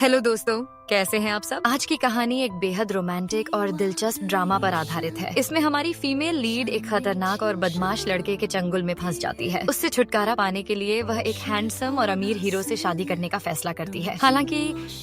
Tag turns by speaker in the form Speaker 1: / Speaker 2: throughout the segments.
Speaker 1: Hello दोस्तों, कैसे हैं आप सब। आज की कहानी एक बेहद रोमांटिक और दिलचस्प ड्रामा पर आधारित है। इसमें हमारी फीमेल लीड एक खतरनाक और बदमाश लड़के के चंगुल में फंस जाती है। उससे छुटकारा पाने के लिए वह एक हैंडसम और अमीर हीरो से शादी करने का फैसला करती है। हालांकि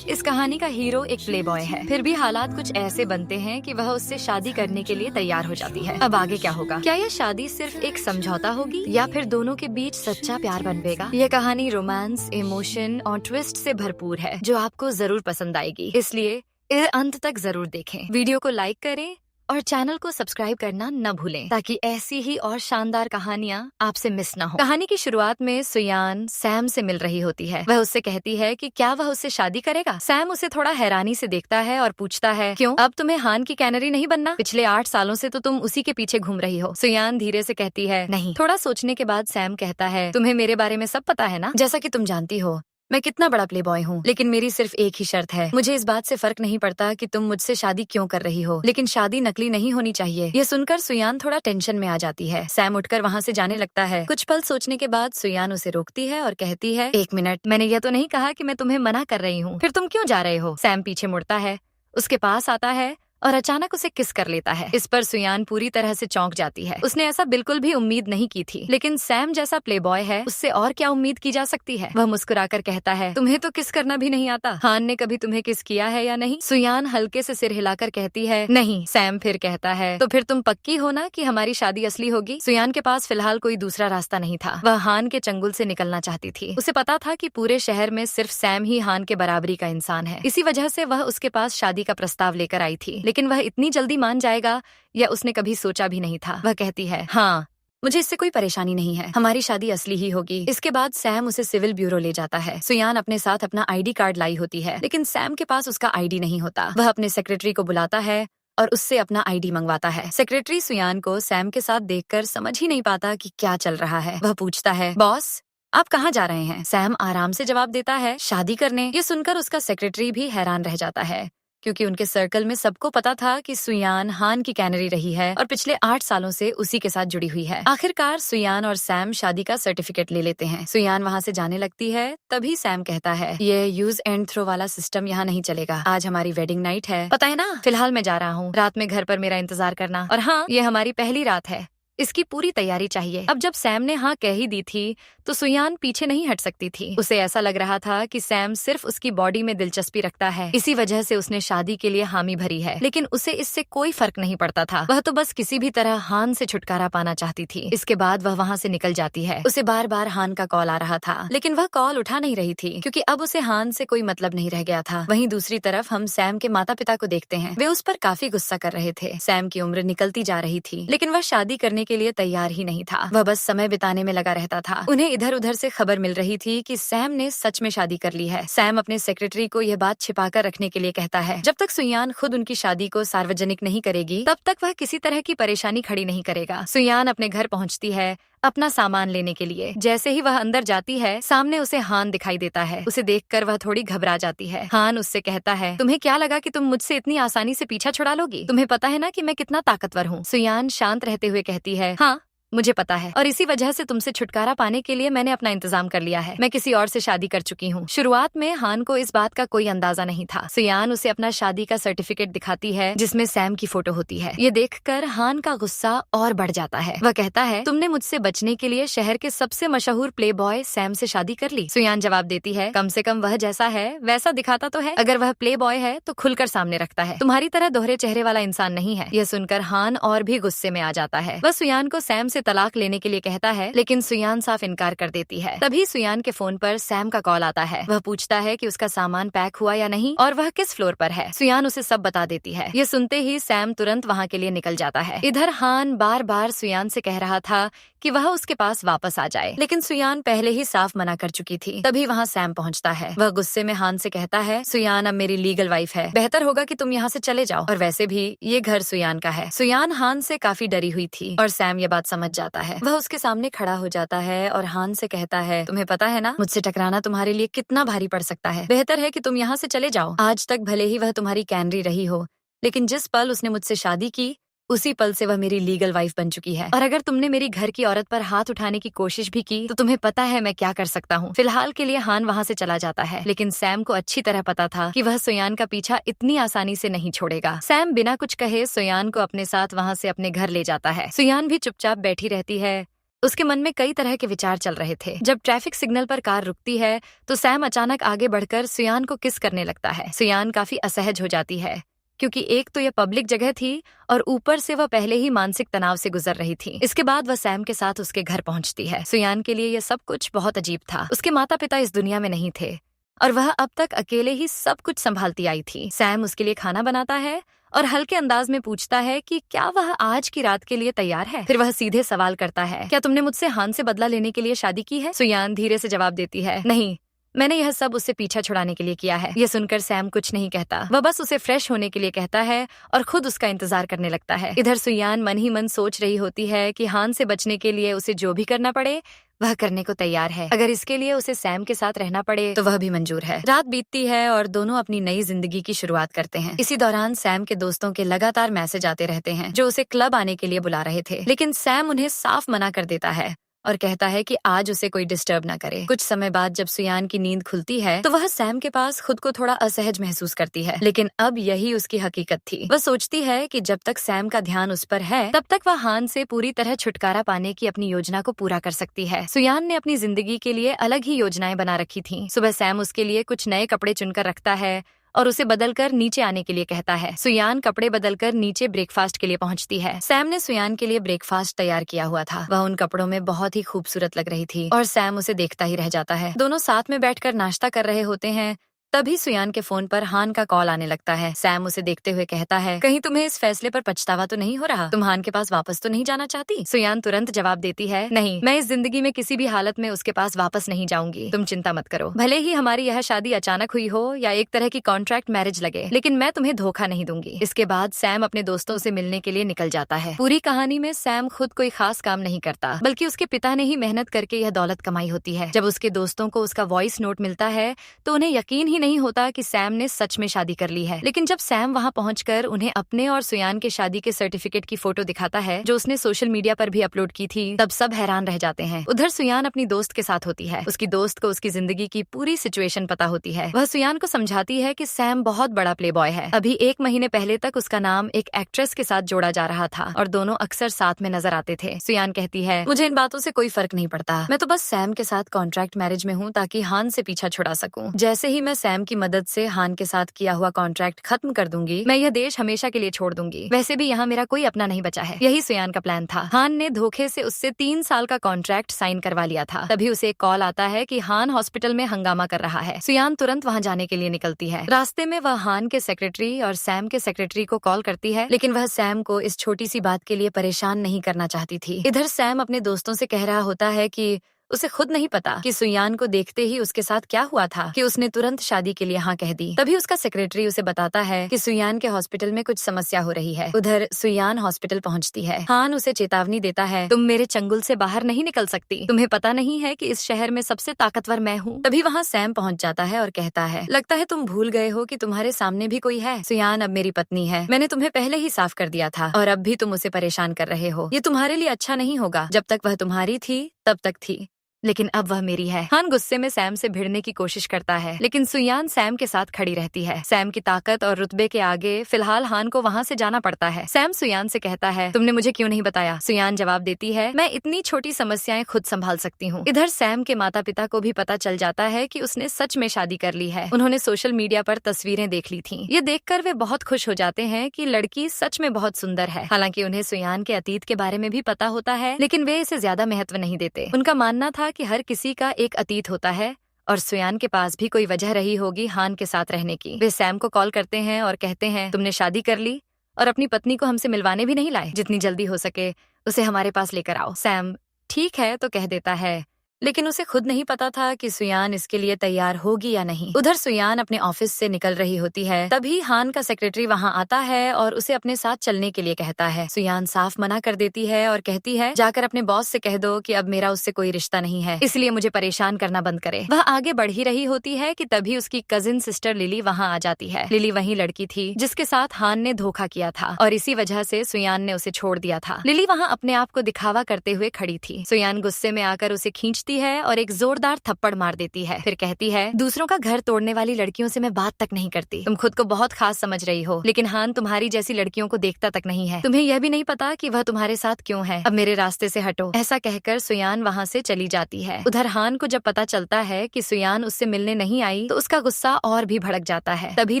Speaker 1: इस कहानी का हीरो एक प्लेबॉय है, फिर भी हालात कुछ ऐसे बनते हैं कि वह उससे शादी करने के लिए तैयार हो जाती है। अब आगे क्या होगा? क्या यह शादी सिर्फ एक समझौता होगी या फिर दोनों के बीच सच्चा प्यार बनेगा? यह कहानी रोमांस, इमोशन और ट्विस्ट से भरपूर है, जो आपको जरूर पसंद आएगी। इसलिए अंत तक जरूर देखें। वीडियो को लाइक करें और चैनल को सब्सक्राइब करना न भूलें, ताकि ऐसी ही और शानदार कहानियां आपसे मिस न हो। कहानी की शुरुआत में सुयान सैम से मिल रही होती है। वह उससे कहती है कि क्या वह उससे शादी करेगा। सैम उसे थोड़ा हैरानी से देखता है और पूछता है, क्यों? अब तुम्हें हान की कैनरी नहीं बनना? पिछले 8 सालों से तो तुम उसी के पीछे घूम रही हो। सुयान धीरे से कहती है, नहीं। थोड़ा सोचने के बाद सैम कहता है, तुम्हें मेरे बारे में सब पता है ना? जैसा कि तुम जानती हो मैं कितना बड़ा प्ले बॉय हूँ, लेकिन मेरी सिर्फ एक ही शर्त है। मुझे इस बात से फर्क नहीं पड़ता कि तुम मुझसे शादी क्यों कर रही हो, लेकिन शादी नकली नहीं होनी चाहिए। ये सुनकर सुयान थोड़ा टेंशन में आ जाती है। सैम उठकर वहाँ से जाने लगता है। कुछ पल सोचने के बाद सुयान उसे रोकती है और कहती है, 1 मिनट, मैंने यह तो नहीं कहा कि मैं तुम्हें मना कर रही हूँ, फिर तुम क्यों जा रहे हो? सैम पीछे मुड़ता है, उसके पास आता है और अचानक उसे किस कर लेता है। इस पर सुयान पूरी तरह से चौंक जाती है। उसने ऐसा बिल्कुल भी उम्मीद नहीं की थी, लेकिन सैम जैसा प्लेबॉय है, उससे और क्या उम्मीद की जा सकती है। वह मुस्कुराकर कहता है, तुम्हें तो किस करना भी नहीं आता। हान ने कभी तुम्हें किस किया है या नहीं? सुयान हल्के से सिर हिलाकर कहती है, नहीं। सैम फिर कहता है, तो फिर तुम पक्की हो ना कि हमारी शादी असली होगी? सुयान के पास फिलहाल कोई दूसरा रास्ता नहीं था। वह हान के चंगुल से निकलना चाहती थी। उसे पता था कि पूरे शहर में सिर्फ सैम ही हान के बराबरी का इंसान है। इसी वजह से वह उसके पास शादी का प्रस्ताव लेकर आई थी, लेकिन वह इतनी जल्दी मान जाएगा या उसने कभी सोचा भी नहीं था। वह कहती है, हाँ, मुझे इससे कोई परेशानी नहीं है, हमारी शादी असली ही होगी। इसके बाद सैम उसे सिविल ब्यूरो ले जाता है। सुयान अपने साथ अपना आईडी कार्ड लाई होती है, लेकिन सैम के पास उसका आईडी नहीं होता। वह अपने सेक्रेटरी को बुलाता है और उससे अपना आईडी मंगवाता है। सेक्रेटरी सुयान को सैम के साथ देखकर समझ ही नहीं पाता कि क्या चल रहा है। वह पूछता है, बॉस, आप कहाँ जा रहे हैं? सैम आराम से जवाब देता है, शादी करने। ये सुनकर उसका सेक्रेटरी भी हैरान रह जाता है, क्योंकि उनके सर्कल में सबको पता था कि सुयान हान की कैनरी रही है और पिछले 8 सालों से उसी के साथ जुड़ी हुई है। आखिरकार सुयान और सैम शादी का सर्टिफिकेट ले लेते हैं। सुयान वहाँ से जाने लगती है, तभी सैम कहता है, ये यूज एंड थ्रो वाला सिस्टम यहाँ नहीं चलेगा। आज हमारी वेडिंग नाइट है, पता है ना? फिलहाल मैं जा रहा हूँ, रात में घर पर मेरा इंतजार करना। और हाँ, ये हमारी पहली रात है, इसकी पूरी तैयारी चाहिए। अब जब सैम ने हाँ कह ही दी थी, तो सुयान पीछे नहीं हट सकती थी। उसे ऐसा लग रहा था कि सैम सिर्फ उसकी बॉडी में दिलचस्पी रखता है, इसी वजह से उसने शादी के लिए हामी भरी है। लेकिन उसे इससे कोई फर्क नहीं पड़ता था। वह तो बस किसी भी तरह हान से छुटकारा पाना चाहती थी। इसके बाद वह वहाँ से निकल जाती है। उसे बार बार हान का कॉल आ रहा था, लेकिन वह कॉल उठा नहीं रही थी, क्योंकि अब उसे हान से कोई मतलब नहीं रह गया था। वहीं दूसरी तरफ हम सैम के माता पिता को देखते हैं। वे उस पर काफी गुस्सा कर रहे थे। सैम की उम्र निकलती जा रही थी, लेकिन वह शादी करने के लिए तैयार ही नहीं था। वह बस समय बिताने में लगा रहता था। उन्हें इधर उधर से खबर मिल रही थी कि सैम ने सच में शादी कर ली है। सैम अपने सेक्रेटरी को यह बात छिपाकर रखने के लिए कहता है। जब तक सुयान खुद उनकी शादी को सार्वजनिक नहीं करेगी, तब तक वह किसी तरह की परेशानी खड़ी नहीं करेगा। सुयान अपने घर पहुंचती है अपना सामान लेने के लिए। जैसे ही वह अंदर जाती है, सामने उसे हान दिखाई देता है। उसे देखकर वह थोड़ी घबरा जाती है। हान उससे कहता है, तुम्हें क्या लगा कि तुम मुझसे इतनी आसानी से पीछा छुड़ा लोगी? तुम्हें पता है ना कि मैं कितना ताकतवर हूँ? सुयान शांत रहते हुए कहती है, हाँ, मुझे पता है, और इसी वजह से तुमसे छुटकारा पाने के लिए मैंने अपना इंतजाम कर लिया है। मैं किसी और से शादी कर चुकी हूँ। शुरुआत में हान को इस बात का कोई अंदाजा नहीं था। सुयान उसे अपना शादी का सर्टिफिकेट दिखाती है, जिसमें सैम की फोटो होती है। ये देखकर हान का गुस्सा और बढ़ जाता है। वह कहता है, तुमने मुझसे बचने के लिए शहर के सबसे मशहूर प्ले बॉय सैम से शादी कर ली? सुयान जवाब देती है, कम से कम वह जैसा है वैसा दिखाता तो है। अगर वह प्ले बॉय है तो खुलकर सामने रखता है, तुम्हारी तरह दोहरे चेहरे वाला इंसान नहीं है। यह सुनकर हान और भी गुस्से में आ जाता है। वह सुयान को सैम से तलाक लेने के लिए कहता है, लेकिन सुयान साफ इनकार कर देती है। तभी सुयान के फोन पर सैम का कॉल आता है। वह पूछता है कि उसका सामान पैक हुआ या नहीं और वह किस फ्लोर पर है। सुयान उसे सब बता देती है। ये सुनते ही सैम तुरंत वहाँ के लिए निकल जाता है। इधर हान बार बार सुयान से कह रहा था कि वह उसके पास वापस आ जाए, लेकिन सुयान पहले ही साफ मना कर चुकी थी। तभी वहाँ सैम पहुँचता है। वह गुस्से में हान से कहता है, सुयान अब मेरी लीगल वाइफ है, बेहतर होगा कि तुम यहाँ से चले जाओ, और वैसे भी ये घर सुयान का है। सुयान हान से काफी डरी हुई थी और सैम ये बात समझ जाता है। वह उसके सामने खड़ा हो जाता है और हान से कहता है, तुम्हें पता है ना, मुझसे टकराना तुम्हारे लिए कितना भारी पड़ सकता है। बेहतर है कि तुम यहाँ से चले जाओ। आज तक भले ही वह तुम्हारी कैनरी रही हो, लेकिन जिस पल उसने मुझसे शादी की, उसी पल से वह मेरी लीगल वाइफ बन चुकी है। और अगर तुमने मेरी घर की औरत पर हाथ उठाने की कोशिश भी की तो तुम्हें पता है मैं क्या कर सकता हूँ। फिलहाल के लिए हान वहाँ से चला जाता है, लेकिन सैम को अच्छी तरह पता था कि वह सुयान का पीछा इतनी आसानी से नहीं छोड़ेगा। सैम बिना कुछ कहे सुयान को अपने साथ वहाँ से अपने घर ले जाता है। सुयान भी चुपचाप बैठी रहती है। उसके मन में कई तरह के विचार चल रहे थे। जब ट्रैफिक सिग्नल पर कार रुकती है तो सैम अचानक आगे बढ़कर सुयान को किस करने लगता है। सुयान काफी असहज हो जाती है, क्योंकि एक तो यह पब्लिक जगह थी और ऊपर से वह पहले ही मानसिक तनाव से गुजर रही थी। इसके बाद वह सैम के साथ उसके घर पहुंचती है। सुयान के लिए यह सब कुछ बहुत अजीब था। उसके माता पिता इस दुनिया में नहीं थे और वह अब तक अकेले ही सब कुछ संभालती आई थी। सैम उसके लिए खाना बनाता है और हल्के अंदाज में पूछता है कि क्या वह आज की रात के लिए तैयार है। फिर वह सीधे सवाल करता है, क्या तुमने मुझसे हान से बदला लेने के लिए शादी की है? सुयान धीरे से जवाब देती है, नहीं, मैंने यह सब उससे पीछा छुड़ाने के लिए किया है। यह सुनकर सैम कुछ नहीं कहता। वह बस उसे फ्रेश होने के लिए कहता है और खुद उसका इंतजार करने लगता है। इधर सुयान मन ही मन सोच रही होती है कि हान से बचने के लिए उसे जो भी करना पड़े वह करने को तैयार है। अगर इसके लिए उसे सैम के साथ रहना पड़े तो वह भी मंजूर है। रात बीतती है और दोनों अपनी नई जिंदगी की शुरुआत करते हैं। इसी दौरान सैम के दोस्तों के लगातार मैसेज आते रहते हैं जो उसे क्लब आने के लिए बुला रहे थे, लेकिन सैम उन्हें साफ मना कर देता है और कहता है कि आज उसे कोई डिस्टर्ब ना करे। कुछ समय बाद जब सुयान की नींद खुलती है तो वह सैम के पास खुद को थोड़ा असहज महसूस करती है, लेकिन अब यही उसकी हकीकत थी। वह सोचती है कि जब तक सैम का ध्यान उस पर है तब तक वह हान से पूरी तरह छुटकारा पाने की अपनी योजना को पूरा कर सकती है। सुयान ने अपनी जिंदगी के लिए अलग ही योजनाएं बना रखी थी। सुबह सैम उसके लिए कुछ नए कपड़े चुनकर रखता है और उसे बदलकर नीचे आने के लिए कहता है। सुयान कपड़े बदलकर नीचे ब्रेकफास्ट के लिए पहुंचती है। सैम ने सुयान के लिए ब्रेकफास्ट तैयार किया हुआ था। वह उन कपड़ों में बहुत ही खूबसूरत लग रही थी और सैम उसे देखता ही रह जाता है। दोनों साथ में बैठकर नाश्ता कर रहे होते हैं। तभी सुयान के फोन पर हान का कॉल आने लगता है। सैम उसे देखते हुए कहता है, कहीं तुम्हें इस फैसले पर पछतावा तो नहीं हो रहा? तुम हान के पास वापस तो नहीं जाना चाहती? सुयान तुरंत जवाब देती है, नहीं, मैं इस जिंदगी में किसी भी हालत में उसके पास वापस नहीं जाऊंगी। तुम चिंता मत करो। भले ही हमारी यह शादी अचानक हुई हो या एक तरह की कॉन्ट्रैक्ट मैरिज लगे, लेकिन मैं तुम्हें धोखा नहीं दूंगी। इसके बाद सैम अपने दोस्तों से मिलने के लिए निकल जाता है। पूरी कहानी में सैम खुद कोई खास काम नहीं करता, बल्कि उसके पिता ने ही मेहनत करके यह दौलत कमाई होती है। जब उसके दोस्तों को उसका वॉइस नोट मिलता है तो उन्हें यकीन ही नहीं होता कि सैम ने सच में शादी कर ली है। लेकिन जब सैम वहां पहुंचकर उन्हें अपने और सुयान के शादी के सर्टिफिकेट की फोटो दिखाता है जो उसने सोशल मीडिया पर भी अपलोड की थी, तब सब हैरान रह जाते हैं। उधर सुयान अपनी दोस्त के साथ होती है। उसकी दोस्त को उसकी जिंदगी की पूरी सिचुएशन पता होती है। वह सुयान को समझाती है कि सैम बहुत बड़ा प्ले बॉय है। अभी 1 महीने पहले तक उसका नाम एक एक्ट्रेस के साथ जोड़ा जा रहा था और दोनों अक्सर साथ में नजर आते थे। सुयान कहती है, मुझे इन बातों से कोई फर्क नहीं पड़ता। मैं तो बस सैम के साथ कॉन्ट्रैक्ट मैरिज में हूँ ताकि हान से पीछा छुड़ा सकूं। जैसे ही मैं सैम की मदद से हान के साथ किया हुआ कॉन्ट्रैक्ट खत्म कर दूंगी, मैं यह देश हमेशा के लिए छोड़ दूंगी। वैसे भी यहाँ मेरा कोई अपना नहीं बचा है। यही सुयान का प्लान था। हान ने धोखे से उससे 3 साल का कॉन्ट्रैक्ट साइन करवा लिया था। तभी उसे एक कॉल आता है कि हान हॉस्पिटल में हंगामा कर रहा है। सुयान तुरंत वहाँ जाने के लिए निकलती है। रास्ते में वह हान के सेक्रेटरी और सैम के सेक्रेटरी को कॉल करती है, लेकिन वह सैम को इस छोटी सी बात के लिए परेशान नहीं करना चाहती थी। इधर सैम अपने दोस्तों से कह रहा होता है कि उसे खुद नहीं पता कि सुयान को देखते ही उसके साथ क्या हुआ था कि उसने तुरंत शादी के लिए हाँ कह दी। तभी उसका सेक्रेटरी उसे बताता है कि सुयान के हॉस्पिटल में कुछ समस्या हो रही है। उधर सुयान हॉस्पिटल पहुंचती है। हान उसे चेतावनी देता है, तुम मेरे चंगुल से बाहर नहीं निकल सकती। तुम्हें पता नहीं है कि इस शहर में सबसे ताकतवर मैं हूँ। तभी वहाँ सैम पहुँच जाता है और कहता है, लगता है तुम भूल गए हो कि तुम्हारे सामने भी कोई है। सुयान अब मेरी पत्नी है। मैंने तुम्हें पहले ही साफ कर दिया था और अब भी तुम उसे परेशान कर रहे हो। ये तुम्हारे लिए अच्छा नहीं होगा। जब तक वह तुम्हारी थी तब तक थी, लेकिन अब वह मेरी है। हान गुस्से में सैम से भिड़ने की कोशिश करता है, लेकिन सुयान सैम के साथ खड़ी रहती है। सैम की ताकत और रुतबे के आगे फिलहाल हान को वहाँ से जाना पड़ता है। सैम सुयान से कहता है, तुमने मुझे क्यों नहीं बताया? सुयान जवाब देती है, मैं इतनी छोटी समस्याएं खुद संभाल सकती हूँ। इधर सैम के माता पिता को भी पता चल जाता है कि उसने सच में शादी कर ली है। उन्होंने सोशल मीडिया पर तस्वीरें देख ली थी। ये देखकर वे बहुत खुश हो जाते हैं कि लड़की सच में बहुत सुंदर है। हालांकि उन्हें सुयान के अतीत के बारे में भी पता होता है, लेकिन वे इसे ज्यादा महत्व नहीं देते। उनका मानना था कि हर किसी का एक अतीत होता है और सुयान के पास भी कोई वजह रही होगी हान के साथ रहने की। वे सैम को कॉल करते हैं और कहते हैं, तुमने शादी कर ली और अपनी पत्नी को हमसे मिलवाने भी नहीं लाए। जितनी जल्दी हो सके उसे हमारे पास लेकर आओ। सैम ठीक है तो कह देता है, लेकिन उसे खुद नहीं पता था कि सुयान इसके लिए तैयार होगी या नहीं। उधर सुयान अपने ऑफिस से निकल रही होती है, तभी हान का सेक्रेटरी वहाँ आता है और उसे अपने साथ चलने के लिए कहता है। सुयान साफ मना कर देती है और कहती है, जाकर अपने बॉस से कह दो कि अब मेरा उससे कोई रिश्ता नहीं है, इसलिए मुझे परेशान करना बंद करे। वह आगे बढ़ ही रही होती है कि तभी उसकी कजिन सिस्टर लिली वहाँ आ जाती है। लिली वही लड़की थी जिसके साथ हान ने धोखा किया था और इसी वजह से सुयान ने उसे छोड़ दिया था। लिली वहाँ अपने आप को दिखावा करते हुए खड़ी थी। सुयान गुस्से में आकर उसे खींचती है और एक जोरदार थप्पड़ मार देती है। फिर कहती है, दूसरों का घर तोड़ने वाली लड़कियों से मैं बात तक नहीं करती। तुम खुद को बहुत खास समझ रही हो, लेकिन हान तुम्हारी जैसी लड़कियों को देखता तक नहीं है। तुम्हें यह भी नहीं पता कि वह तुम्हारे साथ क्यों है। अब मेरे रास्ते से हटो। ऐसा कहकर सुयान वहाँ से चली जाती है। उधर हान को जब पता चलता है कि सुयान उससे मिलने नहीं आई तो उसका गुस्सा और भी भड़क जाता है। तभी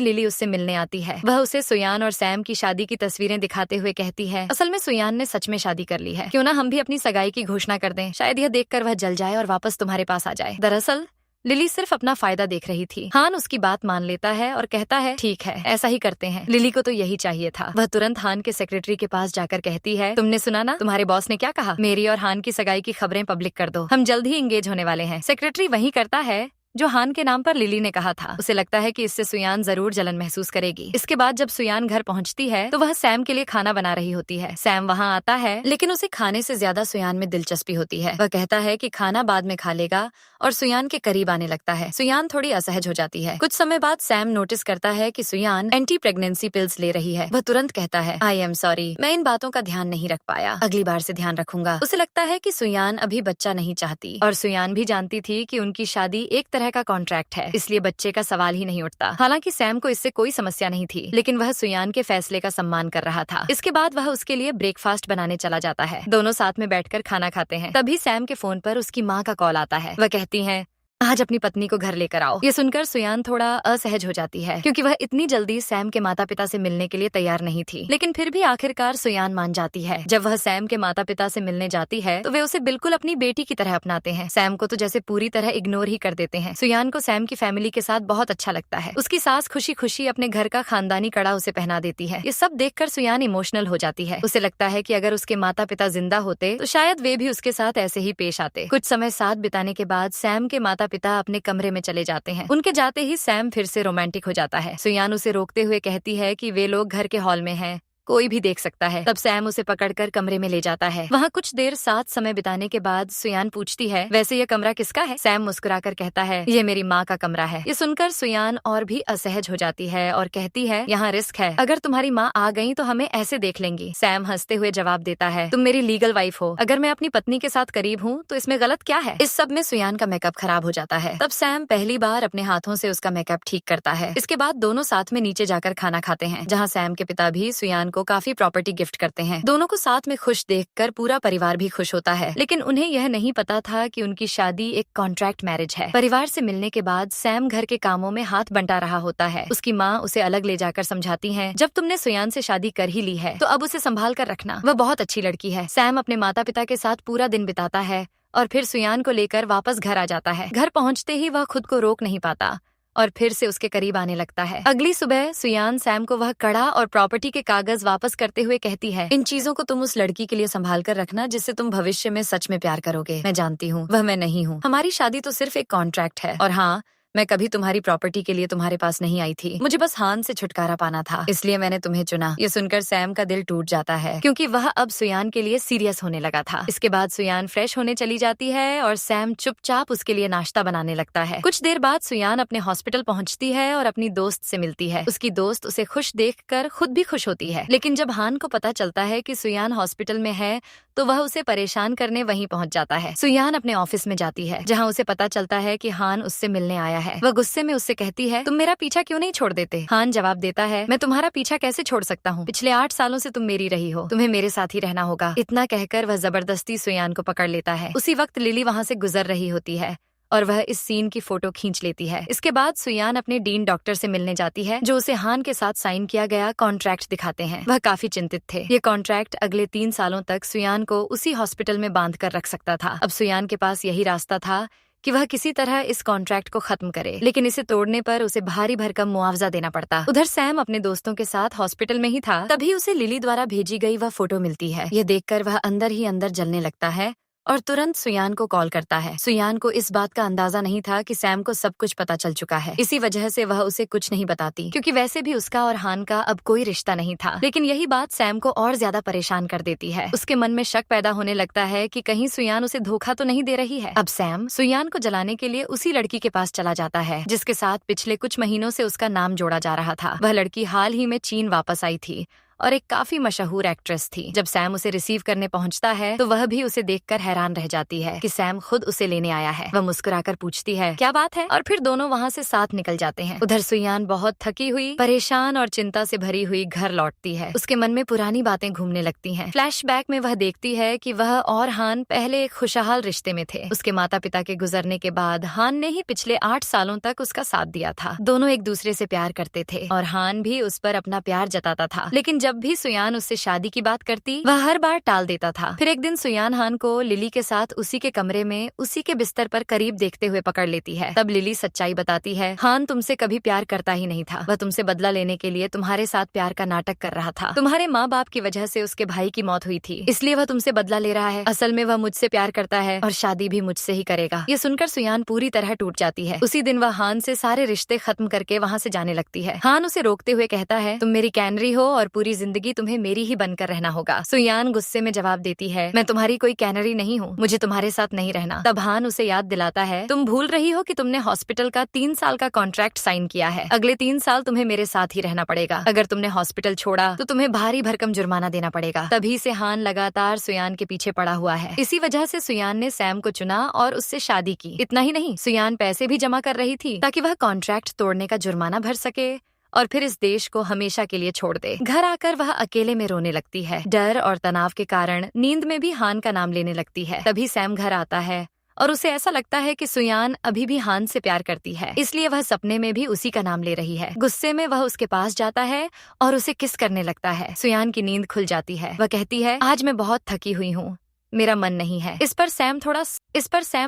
Speaker 1: लिली उससे मिलने आती है। वह उसे सुयान और सैम की शादी की तस्वीरें दिखाते हुए कहती है, असल में सुयान ने सच में शादी कर ली है। क्यों ना हम भी अपनी सगाई की घोषणा कर दें, शायद यह देखकर वह जल जाए और वापस तुम्हारे पास आ जाए। दरअसल लिली सिर्फ अपना फायदा देख रही थी। हान उसकी बात मान लेता है और कहता है, ठीक है, ऐसा ही करते हैं। लिली को तो यही चाहिए था। वह तुरंत हान के सेक्रेटरी के पास जाकर कहती है, तुमने सुना ना, तुम्हारे बॉस ने क्या कहा? मेरी और हान की सगाई की खबरें पब्लिक कर दो, हम जल्द ही एंगेज होने वाले हैं। सेक्रेटरी वही करता है जो हान के नाम पर लिली ने कहा था। उसे लगता है कि इससे सुयान जरूर जलन महसूस करेगी। इसके बाद जब सुयान घर पहुंचती है तो वह सैम के लिए खाना बना रही होती है। सैम वहां आता है, लेकिन उसे खाने से ज्यादा सुयान में दिलचस्पी होती है। वह कहता है कि खाना बाद में खा लेगा और सुयान के करीब आने लगता है। सुयान थोड़ी असहज हो जाती है। कुछ समय बाद सैम नोटिस करता है कि सुयान एंटी प्रेगनेंसी पिल्स ले रही है। वह तुरंत कहता है, आई एम सॉरी, मैं इन बातों का ध्यान नहीं रख पाया, अगली बार से ध्यान रखूंगा। उसे लगता है कि सुयान अभी बच्चा नहीं चाहती और सुयान भी जानती थी कि उनकी शादी एक तरह का कॉन्ट्रैक्ट है, इसलिए बच्चे का सवाल ही नहीं उठता। हालांकि सैम को इससे कोई समस्या नहीं थी, लेकिन वह सुयान के फैसले का सम्मान कर रहा था। इसके बाद वह उसके लिए ब्रेकफास्ट बनाने चला जाता है। दोनों साथ में बैठकर खाना खाते हैं। तभी सैम के फोन पर उसकी माँ का कॉल आता है। वह कहती है, आज अपनी पत्नी को घर लेकर आओ। ये सुनकर सुयान थोड़ा असहज हो जाती है, क्योंकि वह इतनी जल्दी सैम के माता पिता से मिलने के लिए तैयार नहीं थी। लेकिन फिर भी आखिरकार सुयान मान जाती है। जब वह सैम के माता पिता से मिलने जाती है तो वे उसे बिल्कुल अपनी बेटी की तरह अपनाते हैं। सैम को तो जैसे पूरी तरह इग्नोर ही कर देते हैं। सुयान को सैम की फैमिली के साथ बहुत अच्छा लगता है। उसकी सास खुशी खुशी अपने घर का खानदानी कड़ा उसे पहना देती है। ये सब देखकर सुयान इमोशनल हो जाती है। उसे लगता है कि अगर उसके माता पिता जिंदा होते तो शायद वे भी उसके साथ ऐसे ही पेश आते। कुछ समय साथ बिताने के बाद सैम के माता पिता अपने कमरे में चले जाते हैं। उनके जाते ही सैम फिर से रोमांटिक हो जाता है। सुयान उसे रोकते हुए कहती है कि वे लोग घर के हॉल में हैं, कोई भी देख सकता है। तब सैम उसे पकड़कर कमरे में ले जाता है। वहाँ कुछ देर साथ समय बिताने के बाद सुयान पूछती है, वैसे ये कमरा किसका है? सैम मुस्कुराकर कहता है, ये मेरी माँ का कमरा है। ये सुनकर सुयान और भी असहज हो जाती है और कहती है, यहाँ रिस्क है, अगर तुम्हारी माँ आ गई तो हमें ऐसे देख लेंगी। सैम हंसते हुए जवाब देता है, तुम मेरी लीगल वाइफ हो, अगर मैं अपनी पत्नी के साथ करीब हूँ तो इसमें गलत क्या है? इस सब में सुयान का मेकअप खराब हो जाता है। तब सैम पहली बार अपने हाथों से उसका मेकअप ठीक करता है। इसके बाद दोनों साथ में नीचे जाकर खाना खाते हैं, जहाँ सैम के पिता भी सुयान को काफी प्रॉपर्टी गिफ्ट करते हैं। दोनों को साथ में खुश देखकर पूरा परिवार भी खुश होता है, लेकिन उन्हें यह नहीं पता था कि उनकी शादी एक कॉन्ट्रैक्ट मैरिज है। परिवार से मिलने के बाद सैम घर के कामों में हाथ बंटा रहा होता है। उसकी माँ उसे अलग ले जाकर समझाती है, जब तुमने सुयान से शादी कर ही ली है तो अब उसे संभाल कर रखना, वह बहुत अच्छी लड़की है। सैम अपने माता पिता के साथ पूरा दिन बिताता है और फिर सुयान को लेकर वापस घर आ जाता है। घर पहुँचते ही वह खुद को रोक नहीं पाता और फिर से उसके करीब आने लगता है। अगली सुबह सुयान सैम को वह कड़ा और प्रॉपर्टी के कागज वापस करते हुए कहती है, इन चीजों को तुम उस लड़की के लिए संभाल कर रखना जिससे तुम भविष्य में सच में प्यार करोगे। मैं जानती हूँ वह मैं नहीं हूँ। हमारी शादी तो सिर्फ एक कॉन्ट्रैक्ट है और हाँ, मैं कभी तुम्हारी प्रॉपर्टी के लिए तुम्हारे पास नहीं आई थी। मुझे बस हान से छुटकारा पाना था, इसलिए मैंने तुम्हें चुना। ये सुनकर सैम का दिल टूट जाता है, क्योंकि वह अब सुयान के लिए सीरियस होने लगा था। इसके बाद सुयान फ्रेश होने चली जाती है और सैम चुपचाप उसके लिए नाश्ता बनाने लगता है। कुछ देर बाद सुयान अपने हॉस्पिटल पहुंचती है और अपनी दोस्त से मिलती है। उसकी दोस्त उसे खुश देखकर खुद भी खुश होती है, लेकिन जब हान को पता चलता है कि सुयान हॉस्पिटल में है तो वह उसे परेशान करने वहीं पहुंच जाता है। सुयान अपने ऑफिस में जाती है, जहां उसे पता चलता है कि हान उससे मिलने आया है। वह गुस्से में उससे कहती है, तुम मेरा पीछा क्यों नहीं छोड़ देते? हान जवाब देता है, मैं तुम्हारा पीछा कैसे छोड़ सकता हूँ? पिछले 8 सालों से तुम मेरी रही हो, तुम्हें मेरे साथ ही रहना होगा। इतना कहकर वह जबरदस्ती सुयान को पकड़ लेता है। उसी वक्त लिली वहाँ से गुजर रही होती है और वह इस सीन की फोटो खींच लेती है। इसके बाद सुयान अपने डीन डॉक्टर से मिलने जाती है, जो उसे हान के साथ साइन किया गया कॉन्ट्रैक्ट दिखाते हैं। वह काफी चिंतित थे। ये कॉन्ट्रैक्ट अगले 3 सालों तक सुयान को उसी हॉस्पिटल में बांध कर रख सकता था। अब सुयान के पास यही रास्ता था कि वह किसी तरह इस कॉन्ट्रैक्ट को खत्म करे, लेकिन इसे तोड़ने पर उसे भारी भरकम मुआवजा देना पड़ता। उधर सैम अपने दोस्तों के साथ हॉस्पिटल में ही था, तभी उसे लिली द्वारा भेजी गई वह फोटो मिलती है। ये देखकर वह अंदर ही अंदर जलने लगता है और तुरंत सुयान को कॉल करता है। सुयान को इस बात का अंदाजा नहीं था कि सैम को सब कुछ पता चल चुका है। इसी वजह से वह उसे कुछ नहीं बताती, क्योंकि वैसे भी उसका और हान का अब कोई रिश्ता नहीं था। लेकिन यही बात सैम को और ज्यादा परेशान कर देती है। उसके मन में शक पैदा होने लगता है कि कहीं सुयान उसे धोखा तो नहीं दे रही है। अब सैम सुयान को जलाने के लिए उसी लड़की के पास चला जाता है जिसके साथ पिछले कुछ महीनों से उसका नाम जोड़ा जा रहा था। वह लड़की हाल ही में चीन वापस आई थी और एक काफी मशहूर एक्ट्रेस थी। जब सैम उसे रिसीव करने पहुंचता है तो वह भी उसे देखकर हैरान रह जाती है कि सैम खुद उसे लेने आया है। वह मुस्कुराकर पूछती है क्या बात है, और फिर दोनों वहां से साथ निकल जाते हैं। उधर सुयान बहुत थकी हुई, परेशान और चिंता से भरी हुई घर लौटती है। उसके मन में पुरानी बातें घूमने लगती हैं। फ्लैशबैक में वह देखती है कि वह और हान पहले एक खुशहाल रिश्ते में थे। उसके माता पिता के गुजरने के बाद हान ने ही पिछले 8 सालों तक उसका साथ दिया था। दोनों एक दूसरे से प्यार करते थे और हान भी उस पर अपना प्यार जताता था। लेकिन जब भी सुयान उससे शादी की बात करती वह हर बार टाल देता था। फिर एक दिन सुयान हान को लिली के साथ उसी के कमरे में उसी के बिस्तर पर करीब देखते हुए पकड़ लेती है। तब लिली सच्चाई बताती है, हान तुमसे कभी प्यार करता ही नहीं था। वह तुमसे बदला लेने के लिए तुम्हारे साथ प्यार का नाटक कर रहा था। तुम्हारे माँ बाप की वजह से उसके भाई की मौत हुई थी, इसलिए वह तुमसे बदला ले रहा है। असल में वह मुझसे प्यार करता है और शादी भी मुझसे ही करेगा। ये सुनकर सुयान पूरी तरह टूट जाती है। उसी दिन वह हान से सारे रिश्ते खत्म करके वहाँ से जाने लगती है। हान उसे रोकते हुए कहता है, तुम मेरी कैनरी हो और पूरी जिंदगी तुम्हें मेरी ही बनकर रहना होगा। सुयान गुस्से में जवाब देती है, मैं तुम्हारी कोई कैनरी नहीं हूँ, मुझे तुम्हारे साथ नहीं रहना। तब हान उसे याद दिलाता है, तुम भूल रही हो कि तुमने हॉस्पिटल का 3 साल का कॉन्ट्रैक्ट साइन किया है। अगले 3 साल तुम्हें मेरे साथ ही रहना पड़ेगा। अगर तुमने हॉस्पिटल छोड़ा तो तुम्हें भारी भरकम जुर्माना देना पड़ेगा। तभी से हान लगातार सुयान के पीछे पड़ा हुआ है। इसी वजह से सुयान ने सैम को चुना और उससे शादी की। इतना ही नहीं, सुयान पैसे भी जमा कर रही थी ताकि वह कॉन्ट्रैक्ट तोड़ने का जुर्माना भर सके और फिर इस देश को हमेशा के लिए छोड़ दे। घर आकर वह अकेले में रोने लगती है। डर और तनाव के कारण नींद में भी हान का नाम लेने लगती है। तभी सैम घर आता है और उसे ऐसा लगता है कि सुयान अभी भी हान से प्यार करती है, इसलिए वह सपने में भी उसी का नाम ले रही है। गुस्से में वह उसके पास जाता है और उसे किस करने लगता है। सुयान की नींद खुल जाती है। वह कहती है, आज मैं बहुत थकी हुई हूँ, मेरा मन नहीं है। इस पर सैम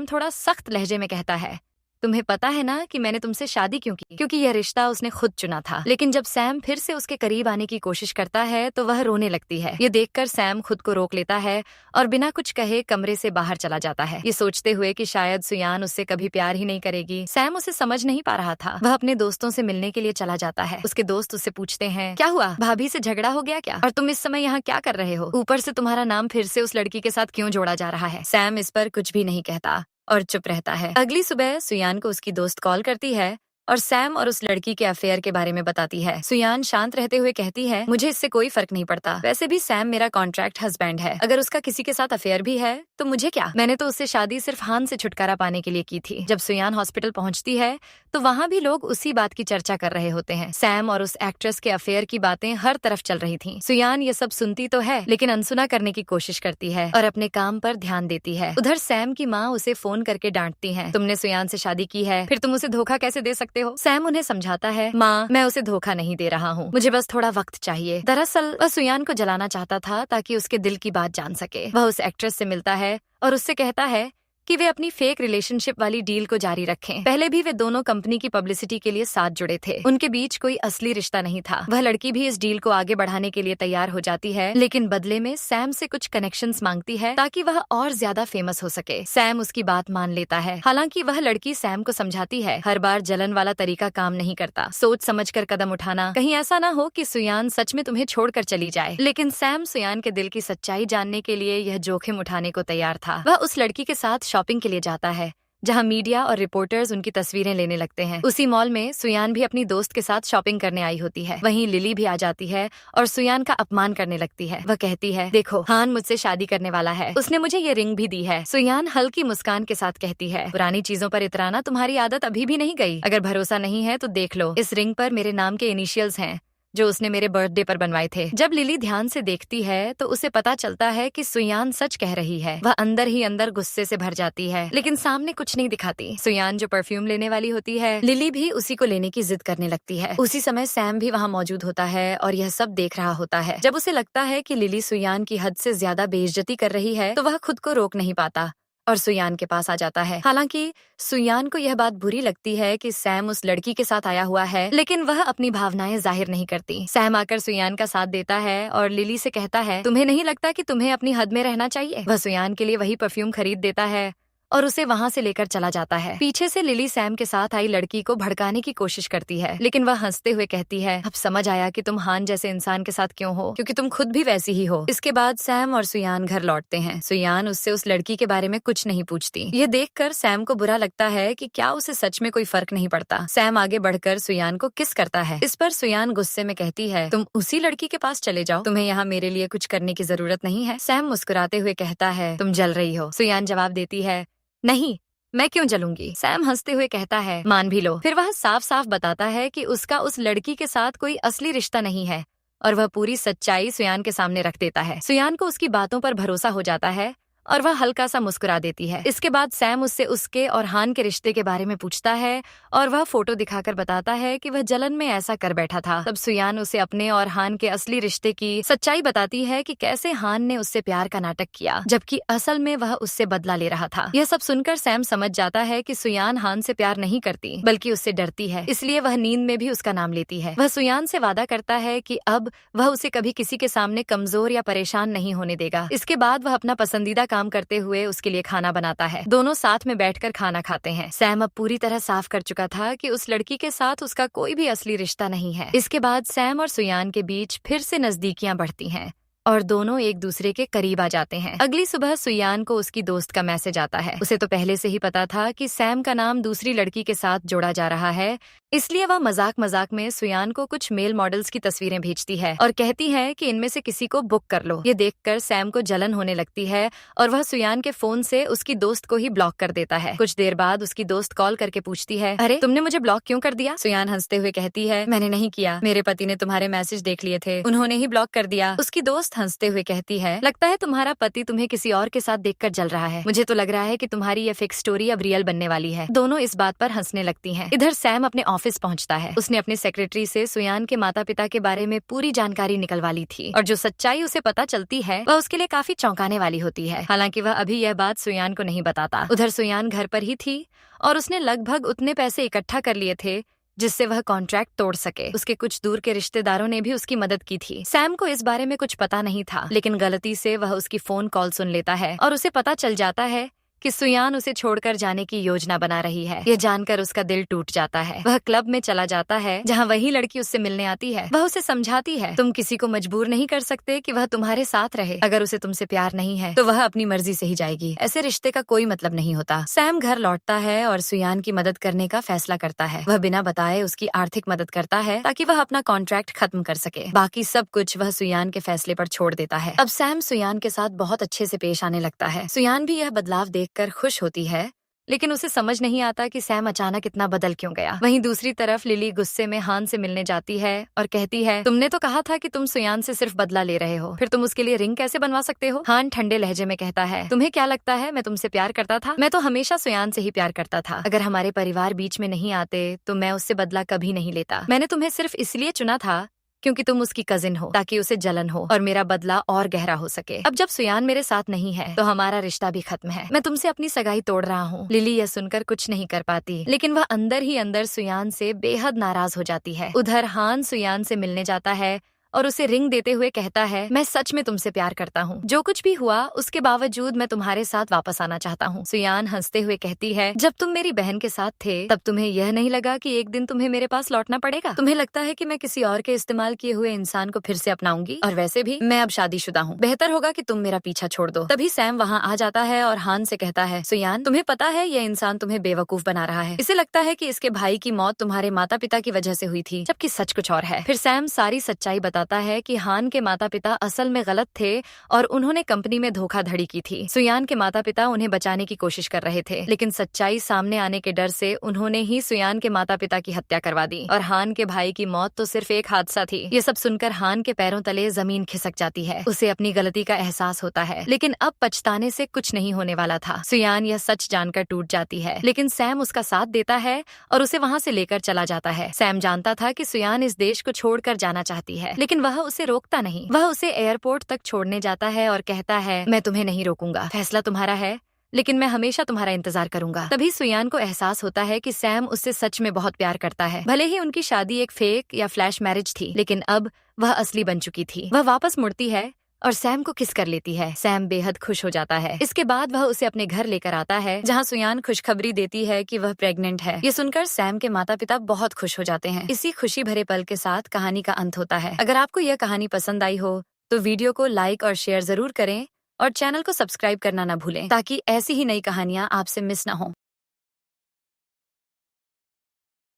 Speaker 1: थोड़ा सख्त लहजे में कहता है, तुम्हें पता है ना कि मैंने तुमसे शादी क्यों की? क्योंकि यह रिश्ता उसने खुद चुना था। लेकिन जब सैम फिर से उसके करीब आने की कोशिश करता है तो वह रोने लगती है। ये देखकर सैम खुद को रोक लेता है और बिना कुछ कहे कमरे से बाहर चला जाता है, ये सोचते हुए कि शायद सुयान उससे कभी प्यार ही नहीं करेगी। सैम उसे समझ नहीं पा रहा था। वह अपने दोस्तों से मिलने के लिए चला जाता है। उसके दोस्त उससे पूछते हैं, क्या हुआ, भाभी से झगड़ा हो गया क्या? और तुम इस समय यहाँ क्या कर रहे हो? ऊपर से तुम्हारा नाम फिर से उस लड़की के साथ क्यों जोड़ा जा रहा है? सैम इस पर कुछ भी नहीं कहता और चुप रहता है। अगली सुबह सुयान को उसकी दोस्त कॉल करती है और सैम और उस लड़की के अफेयर के बारे में बताती है। सुयान शांत रहते हुए कहती है, मुझे इससे कोई फर्क नहीं पड़ता। वैसे भी सैम मेरा कॉन्ट्रैक्ट हस्बैंड है। अगर उसका किसी के साथ अफेयर भी है तो मुझे क्या? मैंने तो उससे शादी सिर्फ हान से छुटकारा पाने के लिए की थी। जब सुयान हॉस्पिटल पहुंचती है तो वहाँ भी लोग उसी बात की चर्चा कर रहे होते हैं। सैम और उस एक्ट्रेस के अफेयर की बातें हर तरफ चल रही थी। सुयान ये सब सुनती तो है लेकिन अनसुना करने की कोशिश करती है और अपने काम पर ध्यान देती है। उधर सैम की माँ उसे फोन करके डांटती है, तुमने सुयान से शादी की है, फिर तुम उसे धोखा कैसे दे सकते हो? सैम उन्हें समझाता है, माँ मैं उसे धोखा नहीं दे रहा हूँ, मुझे बस थोड़ा वक्त चाहिए। दरअसल वह सुयान को जलाना चाहता था ताकि उसके दिल की बात जान सके। वह उस एक्ट्रेस से मिलता है और उससे कहता है कि वे अपनी फेक रिलेशनशिप वाली डील को जारी रखें। पहले भी वे दोनों कंपनी की पब्लिसिटी के लिए साथ जुड़े थे। उनके बीच कोई असली रिश्ता नहीं था। वह लड़की भी इस डील को आगे बढ़ाने के लिए तैयार हो जाती है, लेकिन बदले में सैम से कुछ कनेक्शंस मांगती है ताकि वह और ज्यादा फेमस हो सके। सैम उसकी बात मान लेता है। हालांकि वह लड़की सैम को समझाती है, हर बार जलन वाला तरीका काम नहीं करता, सोच समझ कर कदम उठाना, कहीं ऐसा ना हो कि सुयान सच में तुम्हें छोड़कर चली जाए। लेकिन सैम सुयान के दिल की सच्चाई जानने के लिए यह जोखिम उठाने को तैयार था। वह उस लड़की के साथ शॉपिंग के लिए जाता है जहां मीडिया और रिपोर्टर्स उनकी तस्वीरें लेने लगते हैं। उसी मॉल में सुयान भी अपनी दोस्त के साथ शॉपिंग करने आई होती है। वहीं लिली भी आ जाती है और सुयान का अपमान करने लगती है। वह कहती है, देखो हान मुझसे शादी करने वाला है, उसने मुझे ये रिंग भी दी है। सुयान हल्की मुस्कान के साथ कहती है, पुरानी चीजों पर इतराना तुम्हारी आदत अभी भी नहीं गई। अगर भरोसा नहीं है तो देख लो, इस रिंग पर मेरे नाम के इनिशियल्स हैं जो उसने मेरे बर्थडे पर बनवाए थे। जब लिली ध्यान से देखती है तो उसे पता चलता है कि सुयान सच कह रही है। वह अंदर ही अंदर गुस्से से भर जाती है लेकिन सामने कुछ नहीं दिखाती। सुयान जो परफ्यूम लेने वाली होती है, लिली भी उसी को लेने की जिद करने लगती है। उसी समय सैम भी वहाँ मौजूद होता है और यह सब देख रहा होता है। जब उसे लगता है कि लिली सुयान की हद से ज्यादा बेइज्जती कर रही है तो वह खुद को रोक नहीं पाता और सुयान के पास आ जाता है। हालांकि सुयान को यह बात बुरी लगती है कि सैम उस लड़की के साथ आया हुआ है, लेकिन वह अपनी भावनाएं जाहिर नहीं करती। सैम आकर सुयान का साथ देता है और लिली से कहता है, तुम्हें नहीं लगता कि तुम्हें अपनी हद में रहना चाहिए? वह सुयान के लिए वही परफ्यूम खरीद देता है और उसे वहाँ से लेकर चला जाता है। पीछे से लिली सैम के साथ आई लड़की को भड़काने की कोशिश करती है, लेकिन वह हंसते हुए कहती है, अब समझ आया कि तुम हान जैसे इंसान के साथ क्यों हो, क्योंकि तुम खुद भी वैसी ही हो। इसके बाद सैम और सुयान घर लौटते हैं। सुयान उससे उस लड़की के बारे में कुछ नहीं पूछती। ये देखकर सैम को बुरा लगता है कि क्या उसे सच में कोई फर्क नहीं पड़ता। सैम आगे बढ़कर सुयान को किस करता है। इस पर सुयान गुस्से में कहती है, तुम उसी लड़की के पास चले जाओ, तुम्हें यहाँ मेरे लिए कुछ करने की जरूरत नहीं है। सैम मुस्कुराते हुए कहता है, तुम जल रही हो। सुयान जवाब देती है, नहीं, मैं क्यों जलूंगी। सैम हंसते हुए कहता है, मान भी लो। फिर वह साफ साफ बताता है कि उसका उस लड़की के साथ कोई असली रिश्ता नहीं है और वह पूरी सच्चाई सुयान के सामने रख देता है। सुयान को उसकी बातों पर भरोसा हो जाता है और वह हल्का सा मुस्कुरा देती है। इसके बाद सैम उससे उसके और हान के रिश्ते के बारे में पूछता है और वह फोटो दिखाकर बताता है कि वह जलन में ऐसा कर बैठा था। तब सुयान उसे अपने और हान के असली रिश्ते की सच्चाई बताती है कि कैसे हान ने उससे प्यार का नाटक किया, जबकि असल में वह उससे बदला ले रहा था। यह सब सुनकर सैम समझ जाता है कि सुयान हान से प्यार नहीं करती बल्कि उससे डरती है, इसलिए वह नींद में भी उसका नाम लेती है। वह सुयान से वादा करता है कि अब वह उसे कभी किसी के सामने कमजोर या परेशान नहीं होने देगा। इसके बाद वह अपना पसंदीदा काम करते हुए उसके लिए खाना बनाता है। दोनों साथ में बैठकर खाना खाते हैं। सैम अब पूरी तरह साफ कर चुका था कि उस लड़की के साथ उसका कोई भी असली रिश्ता नहीं है। इसके बाद सैम और सुयान के बीच फिर से नजदीकियां बढ़ती हैं और दोनों एक दूसरे के करीब आ जाते हैं। अगली सुबह सुयान को उसकी दोस्त का मैसेज आता है। उसे तो पहले से ही पता था कि सैम का नाम दूसरी लड़की के साथ जोड़ा जा रहा है, इसलिए वह मजाक मजाक में सुयान को कुछ मेल मॉडल्स की तस्वीरें भेजती है और कहती है कि इनमें से किसी को बुक कर लो। ये देखकर सैम को जलन होने लगती है और वह सुयान के फोन से उसकी दोस्त को ही ब्लॉक कर देता है। कुछ देर बाद उसकी दोस्त कॉल करके पूछती है, अरे तुमने मुझे ब्लॉक क्यों कर दिया? सुयान हंसते हुए कहती है, मैंने नहीं किया, मेरे पति ने तुम्हारे मैसेज देख लिए थे, उन्होंने ही ब्लॉक कर दिया। उसकी दोस्त हंसते हुए कहती है, लगता है तुम्हारा पति तुम्हें किसी और के साथ देखकर जल रहा है। मुझे तो लग रहा है कि तुम्हारी ये फिक्स स्टोरी अब रियल बनने वाली है। दोनों इस बात पर हंसने लगती हैं। इधर सैम अपने ऑफिस पहुंचता है। उसने अपने सेक्रेटरी से सुयान के माता पिता के बारे में पूरी जानकारी निकलवा ली थी और जो सच्चाई उसे पता चलती है वह उसके लिए काफी चौंकाने वाली होती है। हालांकि वह अभी यह बात सुयान को नहीं बताता। उधर सुयान घर पर ही थी और उसने लगभग उतने पैसे इकट्ठा कर लिए थे जिससे वह कॉन्ट्रैक्ट तोड़ सके। उसके कुछ दूर के रिश्तेदारों ने भी उसकी मदद की थी। सैम को इस बारे में कुछ पता नहीं था, लेकिन गलती से वह उसकी फोन कॉल सुन लेता है और उसे पता चल जाता है कि सुयान उसे छोड़कर जाने की योजना बना रही है। यह जानकर उसका दिल टूट जाता है। वह क्लब में चला जाता है जहाँ वही लड़की उससे मिलने आती है। वह उसे समझाती है, तुम किसी को मजबूर नहीं कर सकते कि वह तुम्हारे साथ रहे। अगर उसे तुमसे प्यार नहीं है तो वह अपनी मर्जी से ही जाएगी। ऐसे रिश्ते का कोई मतलब नहीं होता। सैम घर लौटता है और सुयान की मदद करने का फैसला करता है। वह बिना बताए उसकी आर्थिक मदद करता है ताकि वह अपना कॉन्ट्रैक्ट खत्म कर सके। बाकी सब कुछ वह सुयान के फैसले पर छोड़ देता है। अब सैम सुयान के साथ बहुत अच्छे से पेश आने लगता है। सुयान भी यह बदलाव कर खुश होती है, लेकिन उसे समझ नहीं आता कि सैम अचानक इतना बदल क्यों गया। वहीं दूसरी तरफ लिली गुस्से में हान से मिलने जाती है और कहती है, तुमने तो कहा था कि तुम सुयान से सिर्फ बदला ले रहे हो, फिर तुम उसके लिए रिंग कैसे बनवा सकते हो? हान ठंडे लहजे में कहता है, तुम्हें क्या लगता है मैं तुमसे प्यार करता था? मैं तो हमेशा सुयान से ही प्यार करता था। अगर हमारे परिवार बीच में नहीं आते तो मैं उससे बदला कभी नहीं लेता। मैंने तुम्हें सिर्फ इसलिए चुना था क्योंकि तुम उसकी कजिन हो, ताकि उसे जलन हो और मेरा बदला और गहरा हो सके। अब जब सुयान मेरे साथ नहीं है तो हमारा रिश्ता भी खत्म है। मैं तुमसे अपनी सगाई तोड़ रहा हूँ। लिली यह सुनकर कुछ नहीं कर पाती, लेकिन वह अंदर ही अंदर सुयान से बेहद नाराज हो जाती है। उधर हान सुयान से मिलने जाता है और उसे रिंग देते हुए कहता है, मैं सच में तुमसे प्यार करता हूँ। जो कुछ भी हुआ उसके बावजूद मैं तुम्हारे साथ वापस आना चाहता हूँ। सुयान हंसते हुए कहती है, जब तुम मेरी बहन के साथ थे तब तुम्हें यह नहीं लगा कि एक दिन तुम्हें मेरे पास लौटना पड़ेगा? तुम्हें लगता है कि मैं किसी और के इस्तेमाल किए हुए इंसान को फिर से अपनाऊंगी? और वैसे भी मैं अब शादीशुदा हूँ, बेहतर होगा कि तुम मेरा पीछा छोड़ दो। तभी सैम वहाँ आ जाता है और हान से कहता है, सुयान तुम्हें पता है यह इंसान तुम्हें बेवकूफ बना रहा है। इसे लगता है कि इसके भाई की मौत तुम्हारे माता पिता की वजह से हुई थी, जबकि सच कुछ और है। फिर सैम सारी सच्चाई बताता है कि हान के माता पिता असल में गलत थे और उन्होंने कंपनी में धोखाधड़ी की थी। सुयान के माता पिता उन्हें बचाने की कोशिश कर रहे थे, लेकिन सच्चाई सामने आने के डर से उन्होंने ही सुयान के माता पिता की हत्या करवा दी और हान के भाई की मौत तो सिर्फ एक हादसा थी। ये सब सुनकर हान के पैरों तले जमीन खिसक जाती है। उसे अपनी गलती का एहसास होता है, लेकिन अब पछताने से कुछ नहीं होने वाला था। सुयान यह सच जानकर टूट जाती है, लेकिन सैम उसका साथ देता है और उसे वहाँ से लेकर चला जाता है। सैम जानता था कि सुयान इस देश को छोड़कर जाना चाहती है, लेकिन वह उसे रोकता नहीं। वह उसे एयरपोर्ट तक छोड़ने जाता है और कहता है, मैं तुम्हें नहीं रोकूंगा, फैसला तुम्हारा है, लेकिन मैं हमेशा तुम्हारा इंतजार करूंगा। तभी सुयान को एहसास होता है कि सैम उससे सच में बहुत प्यार करता है। भले ही उनकी शादी एक फेक या फ्लैश मैरिज थी, लेकिन अब वह असली बन चुकी थी। वह वापस मुड़ती है और सैम को किस कर लेती है। सैम बेहद खुश हो जाता है। इसके बाद वह उसे अपने घर लेकर आता है, जहाँ सुयान खुशखबरी देती है कि वह प्रेग्नेंट है। ये सुनकर सैम के माता पिता बहुत खुश हो जाते हैं। इसी खुशी भरे पल के साथ कहानी का अंत होता है। अगर आपको यह कहानी पसंद आई हो तो वीडियो को लाइक और शेयर जरूर करें और चैनल को सब्सक्राइब करना ना भूलें, ताकि ऐसी ही नई कहानियां आपसे मिस ना हो।